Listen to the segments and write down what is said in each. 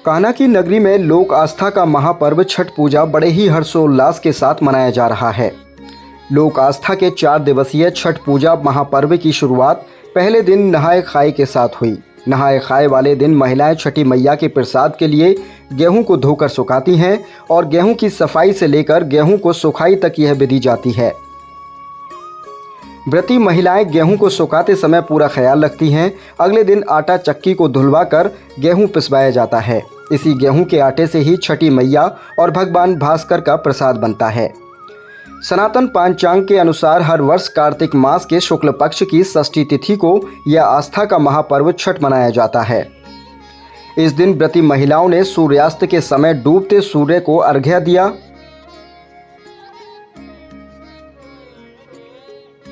कान्हा की नगरी में लोक आस्था का महापर्व छठ पूजा बड़े ही हर्षोल्लास के साथ मनाया जा रहा है। लोक आस्था के 4 दिवसीय छठ पूजा महापर्व की शुरुआत पहले दिन नहाय खाए के साथ हुई। नहाय खाए वाले दिन महिलाएं छठी मैया के प्रसाद के लिए गेहूं को धोकर सुखाती हैं और गेहूं की सफाई से लेकर गेहूं को सुखाई तक यह विधि जाती है। व्रती महिलाएं गेहूं को सुखाते समय पूरा ख्याल रखती हैं। अगले दिन आटा चक्की को धुलवाकर गेहूं पिसवाया जाता है। इसी गेहूं के आटे से ही छठी मैया और भगवान भास्कर का प्रसाद बनता है। सनातन पंचांग के अनुसार हर वर्ष कार्तिक मास के शुक्ल पक्ष की षष्ठी तिथि को यह आस्था का महापर्व छठ मनाया जाता है। इस दिन व्रती महिलाओं ने सूर्यास्त के समय डूबते सूर्य को अर्घ्य दिया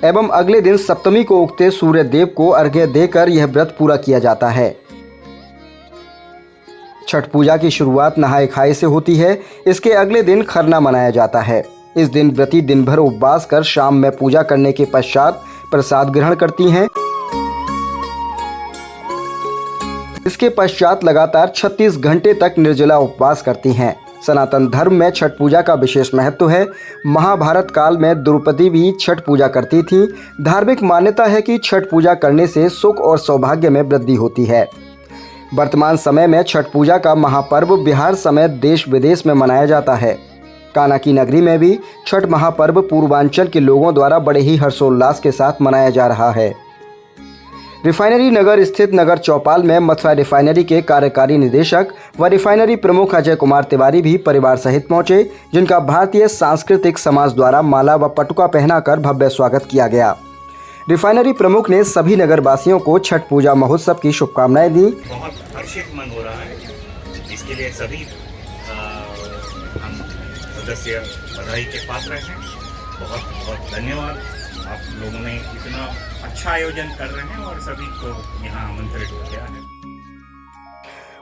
एवं अगले दिन सप्तमी को उगते सूर्य देव को अर्घ्य देकर यह व्रत पूरा किया जाता है। छठ पूजा की शुरुआत नहाय खाए से होती है। इसके अगले दिन खरना मनाया जाता है। इस दिन व्रती दिन भर उपवास कर शाम में पूजा करने के पश्चात प्रसाद ग्रहण करती हैं। इसके पश्चात लगातार 36 घंटे तक निर्जला उपवास करती हैं। सनातन धर्म में छठ पूजा का विशेष महत्व है। महाभारत काल में द्रौपदी भी छठ पूजा करती थी। धार्मिक मान्यता है कि छठ पूजा करने से सुख और सौभाग्य में वृद्धि होती है। वर्तमान समय में छठ पूजा का महापर्व बिहार समेत देश विदेश में मनाया जाता है। कान्हा की नगरी में भी छठ महापर्व पूर्वांचल के लोगों द्वारा बड़े ही हर्षोल्लास के साथ मनाया जा रहा है। रिफाइनरी नगर स्थित नगर चौपाल में मथुरा रिफाइनरी के कार्यकारी निदेशक व रिफाइनरी प्रमुख अजय कुमार तिवारी भी परिवार सहित पहुंचे, जिनका भारतीय सांस्कृतिक समाज द्वारा माला व पटुका पहनाकर भव्य स्वागत किया गया। रिफाइनरी प्रमुख ने सभी नगरवासियों को छठ पूजा महोत्सव की शुभकामनाएं दी। बहुत हर्षित मन हो रहा है। इसके लिए सभी हम सदस्य बधाई के पात्र हैं। बहुत बहुत धन्यवाद। आप लोगों ने इतना अच्छा आयोजन कर रहे हैं और सभी को यहाँ आमंत्रित किया है।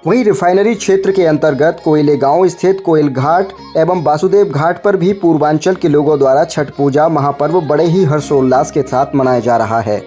वहीं रिफाइनरी क्षेत्र के अंतर्गत कोयले गांव स्थित कोयल घाट एवं वासुदेव घाट पर भी पूर्वांचल के लोगों द्वारा छठ पूजा महापर्व बड़े ही हर्षोल्लास के साथ मनाया जा रहा है।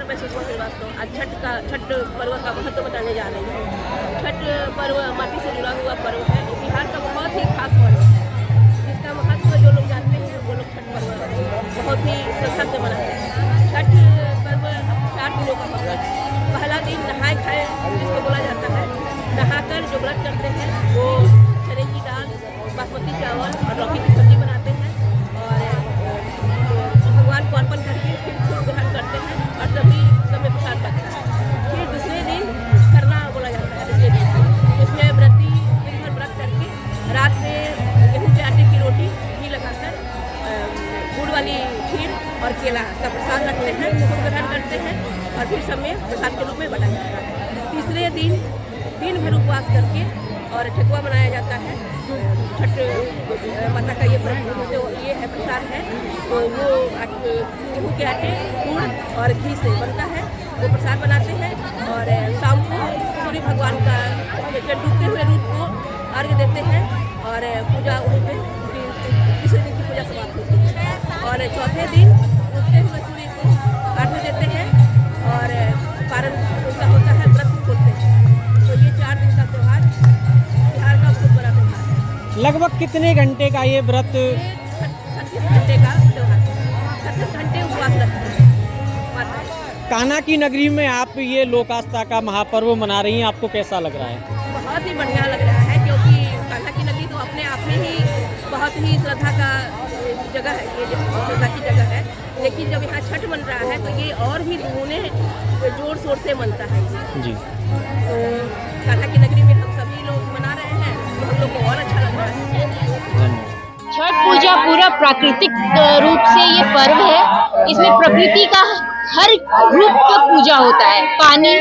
मैं सुषमा श्रीवास्तव आज छठ पर्व का महत्व बताने जा रही हूँ। छठ पर्व माटी से जुड़ा हुआ पर्व है। बिहार का बहुत ही खास पर्व है, जिसका महत्व जो लोग जानते हैं वो लोग छठ पर्व बहुत ही श्रद्धा से मनाते हैं। छठ पर्व 4 दिनों का पर्व है। पहला दिन नहाय खाए जिसको बोला जाता है। नहाकर जो व्रत करते हैं वो चने की दाल, बासमती चावल और लौकी की सब्जी बनाते हैं और भगवान को अर्पण करके फिर खूब ग्रहण करते हैं और तभी समय प्रसाद बनता है। फिर दूसरे दिन खरना बोला जाता है। दूसरे दिन इसमें व्रती दिन भर व्रत करके रात में गेहूं के आटे की रोटी घी लगाकर गुड़ वाली खीर और केला का प्रसाद रखते हैं, खूब ग्रहण करते हैं और फिर समय प्रसाद के रूप में बनाया जाता है। तीसरे दिन भर उपवास करके और ठेकुआ बनाया जाता है। छठ माता का ये जो ये है प्रसाद है तो वो गेहूँ के आटे, गुड़ और घी से बनता है। वो प्रसाद बनाते हैं और शाम को सूर्य भगवान का डूबते हुए रूप को अर्घ्य देते हैं और पूजा वहीं पे तीसरे दिन की पूजा समाप्त होती है। और चौथे दिन उगते हुए सूर्य को अर्घ्य देते हैं और पारण उनका होता है, व्रत खोलते हैं। तो ये 4 दिन का त्यौहार बिहार का बहुत बड़ा त्यौहार है। लगभग कितने घंटे का ये व्रत? 36 घंटे का त्यौहार, 36 घंटे उपवास रखते हैं। कान्हा की नगरी में आप ये लोक आस्था का महापर्व मना रही हैं, आपको कैसा लग रहा है? बहुत ही बढ़िया लग रहा है, क्योंकि कान्हा की नगरी तो अपने आप में ही बहुत ही श्रद्धा का जगह है, ये श्रद्धा की जगह है। लेकिन जब यहाँ छठ बन रहा है तो ये और भी दुगने जोर शोर से मनता है जी। तो कान्हा की नगरी में हम सभी लोग मना रहे हैं, तो हम लोग को और अच्छा लग रहा है। छठ पूजा पूरा प्राकृतिक रूप से ये पर्व है। इसमें प्रकृति का हर रूप का पूजा होता है। पानी,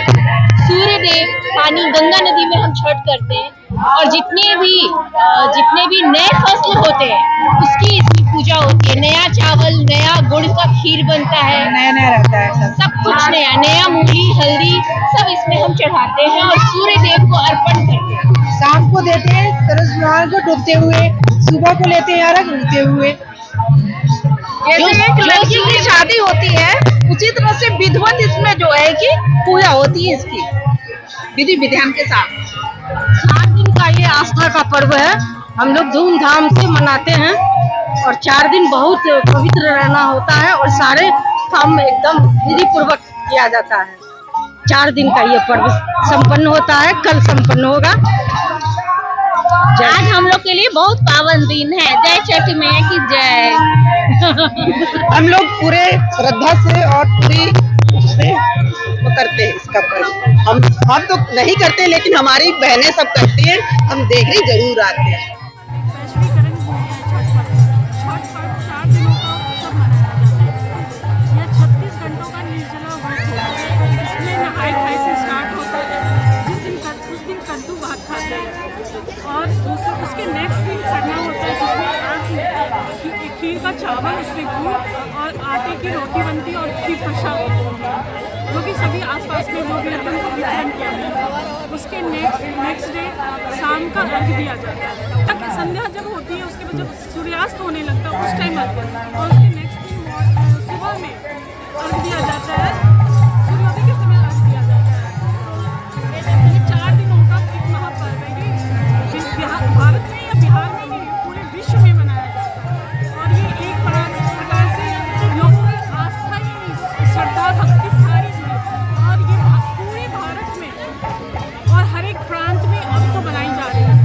सूर्य देव, पानी, गंगा नदी में हम छठ करते हैं, और जितने भी नए फसल होते हैं उसकी इसमें पूजा होती है। नया चावल, नया गुड़ का खीर बनता है, नया रहता है सब कुछ नया मूली, हल्दी सब इसमें हम चढ़ाते हैं और सूर्य देव को अर्पण करते हैं। शाम को देते हैं सूरज भगवान को डूबते हुए, सुबह को लेते हैं अर्घ उगते हुए। जैसे एक लड़की की शादी होती है उसी तरह से विधिवत इसमें जो है कि पूजा होती है, इसकी विधि विधान के साथ। 4 दिन का ये आस्था का पर्व है, हम लोग धूमधाम से मनाते हैं और 4 दिन बहुत पवित्र रहना होता है और सारे काम एकदम विधि पूर्वक किया जाता है। 4 दिन का ये पर्व संपन्न होता है, कल संपन्न होगा। आज हम लोग के लिए बहुत पावन दिन है। जय छठ मैया की जय। हम लोग पूरे श्रद्धा से और पूरी उससे वो करते हैं इसका पर्व। हम तो नहीं करते, लेकिन हमारी बहनें सब करती हैं, हम देखने जरूर आते हैं। वैश्वीकरण हो गया छठ पर्व। छठ पर्व 4 दिनों का उत्सव मनाया जाता है। यह 36 घंटों का निर्जला व्रत होता है। इसमें नहाय खाए से स्टार्ट होता है। उस दिन कद्दू भात खाते हैं और उसके नेक्स्ट दिन खरना होता है, जिसमें खीर का चावल, उसमें गुड़ और आटे की रोटी बनती है और खीर प्रसाद होता है, जो कि सभी आसपास के लोग लगन को वितरण किया जाता है। उसके नेक्स्ट डे शाम का अर्घ दिया जाता है। तक संध्या जब होती है, उसके बाद जब सूर्यास्त होने लगता है उस टाइम अर्घ, और उसके नेक्स्ट दिन सुबह में अर्घ दिया जाता है, सूर्योदय के समय अर्घ दिया जाता है। ये 4 दिनों का एक महापर्व है। ये भारत में या बिहार में नहीं, पूरे विश्व में मनाया जाता है। और ये एक प्रकार से लोगों की आस्था की श्रद्धा भक्ति सारी जुड़ी, और ये पूरे भारत में और हर एक प्रांत में अब तो बनाई जा रही है,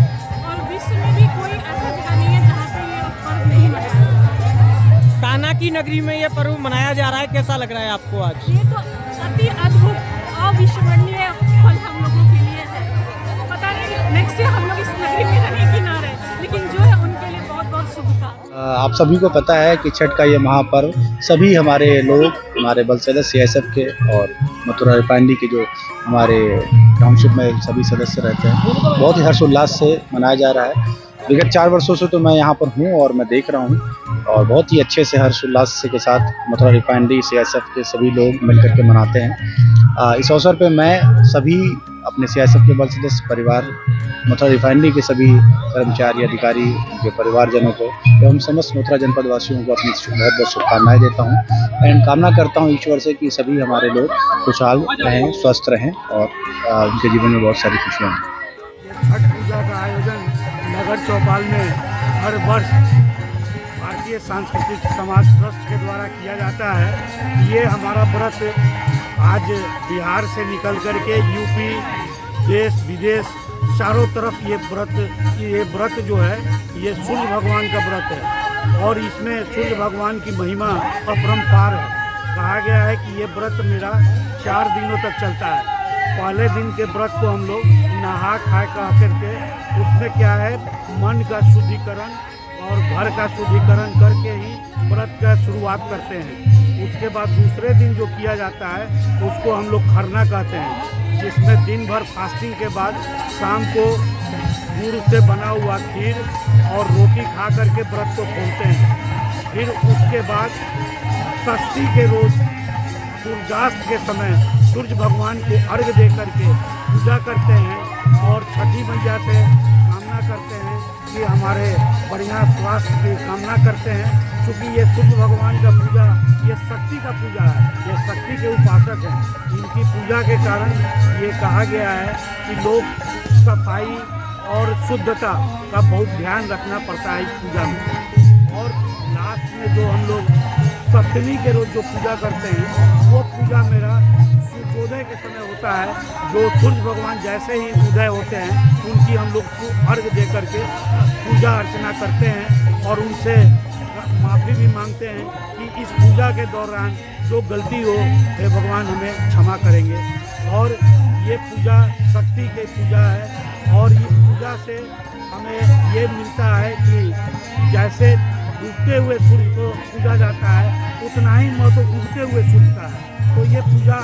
और विश्व में भी कोई ऐसा जगह नहीं है जहाँ पे ये पर्व नहीं मनाया जाता है। कान्हा की नगरी में ये पर्व मनाया जा रहा है, कैसा लग रहा है आपको आज? ये तो अति अद्भुत अविस्मरणीय पल हम लोगों के लिए है। पता नहीं नेक्स्ट ईयर हम लोग इस नगरी में रहे कि ना रहे, लेकिन जो है उनके लिए बहुत बहुत शुभकामनाएं। आप सभी को पता है कि छठ का ये महापर्व सभी हमारे लोग, हमारे बल सदस्य CISF के और मथुरा रिफाइनरी के जो हमारे टाउनशिप में सभी सदस्य रहते हैं, बहुत ही हर्षोल्लास से मनाया जा रहा है। विगत 4 वर्षों से तो मैं यहाँ पर हूँ और मैं देख रहा हूँ, और बहुत ही अच्छे से हर्षोल्लास के साथ मथुरा रिफाइनरी CISF के सभी लोग मिलकर के मनाते हैं। इस अवसर पे मैं सभी अपने CISF के बल सदस्य परिवार, मथुरा रिफाइनरी के सभी कर्मचारी, अधिकारी, उनके परिवारजनों को एवं समस्त मथुरा जनपद वासियों को अपनी बहुत बहुत शुभकामनाएं देता हूं एंड कामना करता हूं ईश्वर से कि सभी हमारे लोग खुशहाल रहें, स्वस्थ रहें और उनके जीवन में बहुत सारी खुशियाँ हों। छठ पूजा का आयोजन नगर चौपाल में हर वर्ष भारतीय सांस्कृतिक समाज ट्रस्ट के द्वारा किया जाता है। ये हमारा व्रत आज बिहार से निकल कर के यूपी, देश विदेश चारों तरफ ये व्रत जो है ये सूर्य भगवान का व्रत है, और इसमें सूर्य भगवान की महिमा अपरंपार है। कहा गया है कि ये व्रत मेरा 4 दिनों तक चलता है। पहले दिन के व्रत को हम लोग नहा खा करके उसमें क्या है, मन का शुद्धिकरण और घर का शुद्धिकरण करके ही व्रत का शुरुआत करते हैं। उसके बाद दूसरे दिन जो किया जाता है उसको हम लोग खरना कहते हैं, जिसमें दिन भर फास्टिंग के बाद शाम को गुड़ से बना हुआ खीर और रोटी खा करके व्रत को खोलते हैं। फिर उसके बाद षष्ठी के रोज सूर्यास्त के समय सूर्य भगवान को अर्घ दे करके पूजा करते हैं और छठी मैया से कामना करते हैं कि हमारे बढ़िया स्वास्थ्य की कामना करते हैं। क्योंकि ये सूर्य भगवान का पूजा ये शक्ति का पूजा है, ये शक्ति के उपासक हैं। इनकी पूजा के कारण ये कहा गया है कि लोग सफाई और शुद्धता का बहुत ध्यान रखना पड़ता है इस पूजा में। और लास्ट में जो हम लोग सप्तमी के रोज जो पूजा करते हैं वो पूजा पूजा मेरा सूर्योदय के समय होता है। जो सूर्य भगवान जैसे ही उदय होते हैं उनकी हम लोग अर्घ दे करके पूजा अर्चना करते हैं और उनसे माफ़ी भी मांगते हैं कि इस पूजा के दौरान जो गलती हो हे भगवान हमें क्षमा करेंगे। और ये पूजा शक्ति की पूजा है और इस पूजा से हमें ये मिलता है कि जैसे डूबते हुए सूर्य को पूजा जाता है उतना ही महत्व उगते हुए सूर्य का है। तो ये पूजा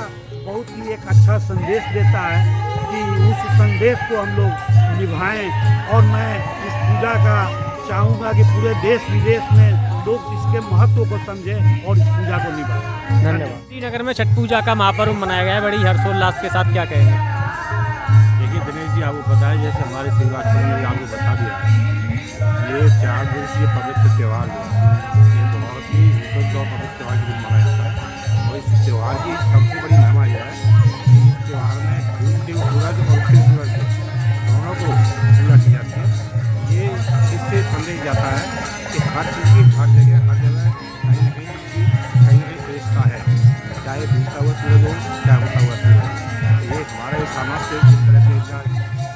बहुत ही एक अच्छा संदेश देता है कि उस संदेश को हम लोग निभाएं। और मैं इस पूजा का चाहूँगा कि पूरे देश विदेश में लोग इसके महत्व को समझें और इस पूजा को निभाएं। धन्यवाद। श्रीनगर में छठ पूजा का महापर्व मनाया गया है बड़ी हर्षोल्लास के साथ, क्या कहेंगे? देखिए दिनेश जी, आपको पता है जैसे हमारे श्रीवास्तव ने आपको बता दिया है, ये 4 दिवसीय पवित्र त्यौहार जो है ये बहुत ही शुद्ध और पवित्र त्यौहार के रूप में मनाया जाता है। और इस त्यौहार की सबसे बड़ी महिमा यह है कि इस त्यौहार में डूबते हुए सूरज और उगते सूरज दोनों को पूजा की जाती है। ये इससे संदेश जाता है कि हर चीज़ की हर जगह कहीं ना कहीं श्रेष्ठता है, चाहे डूबता हुआ सूरज हो चाहे उगता हुआ सूरज हो। ये हमारे समाज से जिस तरह से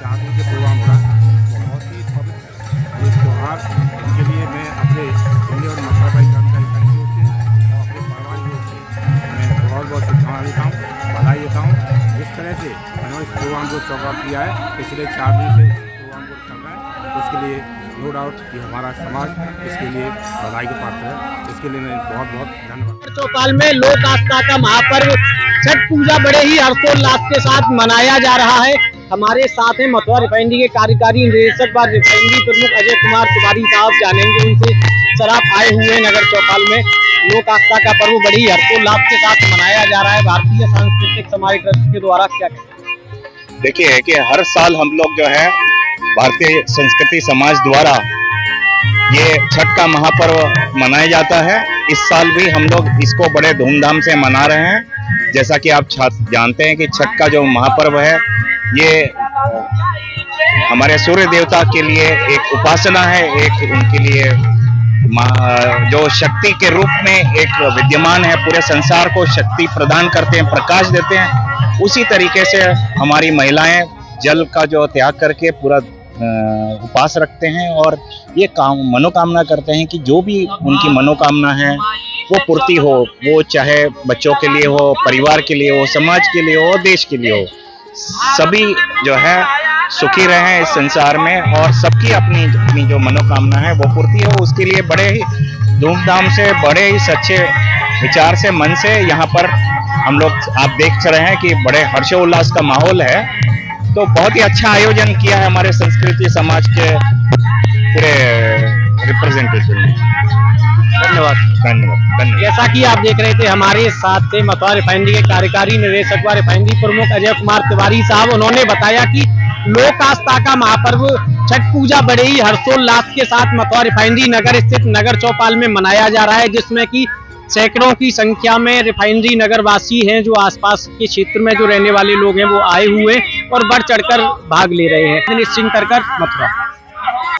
4 दिन के प्रोग्राम हो रहा है बहुत ही पवित्र है। ये त्यौहार इनके लिए मैं अपने हिंदी और मथुरा भाई कर्मचारी की ओर से और अपने परिवार की ओर से मैं बहुत बहुत शुभकामनाएं देता हूँ, बधाई देता हूँ। जिस तरह से इन्होंने इस प्रोग्राम को चौकअप किया है, पिछले 4 दिन से प्रोग्राम को चल रहा है, तो उसके लिए नो डाउट कि हमारा समाज इसके लिए बधाई के पात्र है। इसके लिए मैं बहुत बहुत धन्यवाद। चौपाल में लोक आस्था का महापर्व छठ पूजा बड़े ही हर्षोल्लास के साथ मनाया जा रहा है। हमारे साथ हैं मथुरा रिफाइनरी के कार्यकारी निदेशक व रिफाइनरी प्रमुख अजय कुमार तिवारी साहब। जानेंगे उनसे सर, आप आए हुए नगर चौपाल में, लोक आस्था का पर्व बड़ी हर्षोल्लास के साथ मनाया जा रहा है, भारतीय सांस्कृतिक समाज ट्रस्ट के द्वारा, क्या कहेंगे? देखिए कि हर साल हम लोग जो है भारतीय संस्कृति समाज द्वारा ये छठ का महापर्व मनाया जाता है। इस साल भी हम लोग इसको बड़े धूमधाम से मना रहे हैं। जैसा कि आप जानते हैं कि छठ का जो महापर्व है ये हमारे सूर्य देवता के लिए एक उपासना है, एक उनके लिए जो शक्ति के रूप में एक विद्यमान है, पूरे संसार को शक्ति प्रदान करते हैं, प्रकाश देते हैं। उसी तरीके से हमारी महिलाएं जल का जो त्याग करके पूरा उपास रखते हैं और ये मनोकामना करते हैं कि जो भी उनकी मनोकामना है वो पूर्ति हो, वो चाहे बच्चों के लिए हो, परिवार के लिए हो, समाज के लिए हो, देश के लिए हो। सभी जो है सुखी रहें इस संसार में और सबकी अपनी जो मनोकामना है वो पूर्ति हो। उसके लिए बड़े ही धूमधाम से, बड़े ही सच्चे विचार से, मन से यहाँ पर हम लोग आप देख रहे हैं कि बड़े हर्षोल्लास का माहौल है। तो बहुत ही अच्छा आयोजन किया है हमारे संस्कृति समाज के पूरे रिप्रेजेंटेटिव ने। धन्यवाद। धन्यवाद। जैसा कि आप देख रहे थे, हमारे साथ थे मथुरा रिफाइनरी के कार्यकारी निदेशक व रिफाइनरी प्रमुख अजय कुमार तिवारी साहब। उन्होंने बताया कि लोक आस्था का महापर्व छठ पूजा बड़े ही हर्षोल्लास के साथ मथुरा रिफाइनरी नगर स्थित नगर चौपाल में मनाया जा रहा है, जिसमें कि सैकड़ों की संख्या में रिफाइनरी नगर वासी हैं, जो आसपास के क्षेत्र में जो रहने वाले लोग हैं वो आए हुए और बढ़ चढ़कर भाग ले रहे हैं। निश्चिंत कर मथुरा।